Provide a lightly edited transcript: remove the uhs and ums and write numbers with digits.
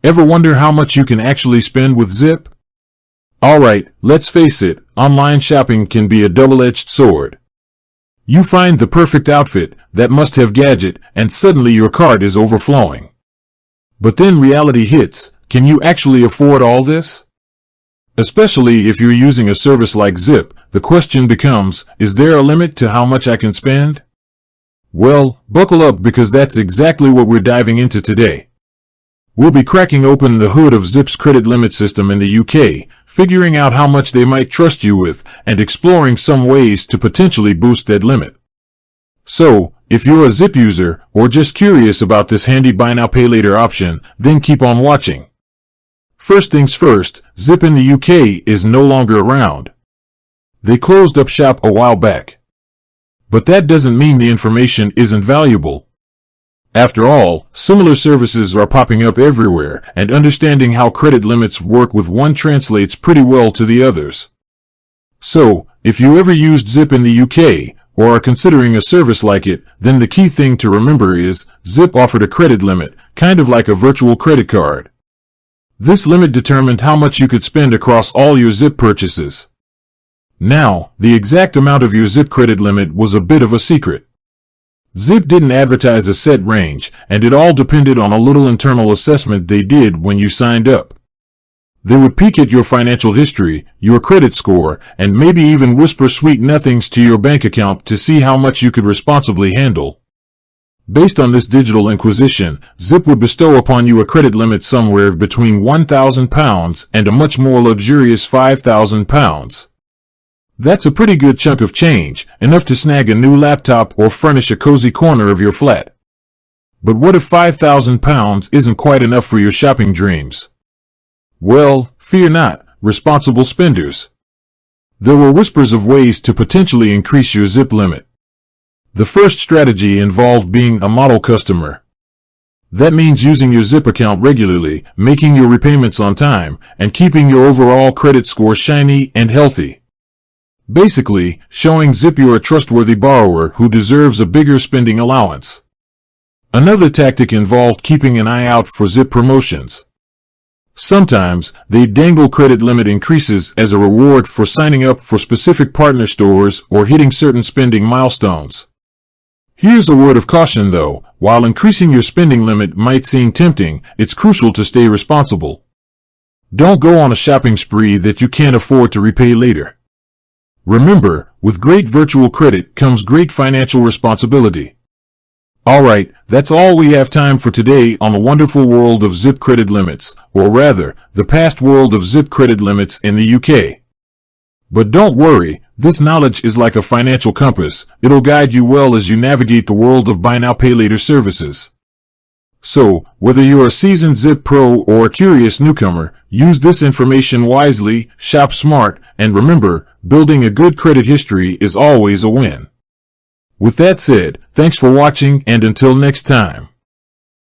Ever wonder how much you can actually spend with Zip? Alright, let's face it, online shopping can be a double-edged sword. You find the perfect outfit, that must-have gadget, and suddenly your cart is overflowing. But then reality hits. Can you actually afford all this? Especially if you're using a service like Zip, the question becomes, is there a limit to how much I can spend? Well, buckle up because that's exactly what we're diving into today. We'll be cracking open the hood of Zip's credit limit system in the UK, figuring out how much they might trust you with, and exploring some ways to potentially boost that limit. So, if you're a Zip user, or just curious about this handy buy now pay later option, then keep on watching. First things first, Zip in the UK is no longer around. They closed up shop a while back. But that doesn't mean the information isn't valuable. After all, similar services are popping up everywhere, and understanding how credit limits work with one translates pretty well to the others. So, if you ever used Zip in the UK, or are considering a service like it, then the key thing to remember is, Zip offered a credit limit, kind of like a virtual credit card. This limit determined how much you could spend across all your Zip purchases. Now, the exact amount of your Zip credit limit was a bit of a secret. Zip didn't advertise a set range, and it all depended on a little internal assessment they did when you signed up. They would peek at your financial history, your credit score, and maybe even whisper sweet nothings to your bank account to see how much you could responsibly handle. Based on this digital inquisition, Zip would bestow upon you a credit limit somewhere between £1,000 and a much more luxurious £5,000. That's a pretty good chunk of change, enough to snag a new laptop or furnish a cozy corner of your flat. But what if £5,000 isn't quite enough for your shopping dreams? Well, fear not, responsible spenders. There were whispers of ways to potentially increase your Zip limit. The first strategy involved being a model customer. That means using your Zip account regularly, making your repayments on time, and keeping your overall credit score shiny and healthy. Basically, showing Zip you're a trustworthy borrower who deserves a bigger spending allowance. Another tactic involved keeping an eye out for Zip promotions. Sometimes, they dangle credit limit increases as a reward for signing up for specific partner stores or hitting certain spending milestones. Here's a word of caution though, while increasing your spending limit might seem tempting, it's crucial to stay responsible. Don't go on a shopping spree that you can't afford to repay later. Remember, with great virtual credit comes great financial responsibility. Alright, that's all we have time for today on the wonderful world of Zip credit limits, or rather, the past world of Zip credit limits in the UK. But don't worry, this knowledge is like a financial compass. It'll guide you well as you navigate the world of buy now pay later services. So, whether you're a seasoned Zip pro or a curious newcomer, use this information wisely, shop smart, and remember, building a good credit history is always a win. With that said, thanks for watching and until next time.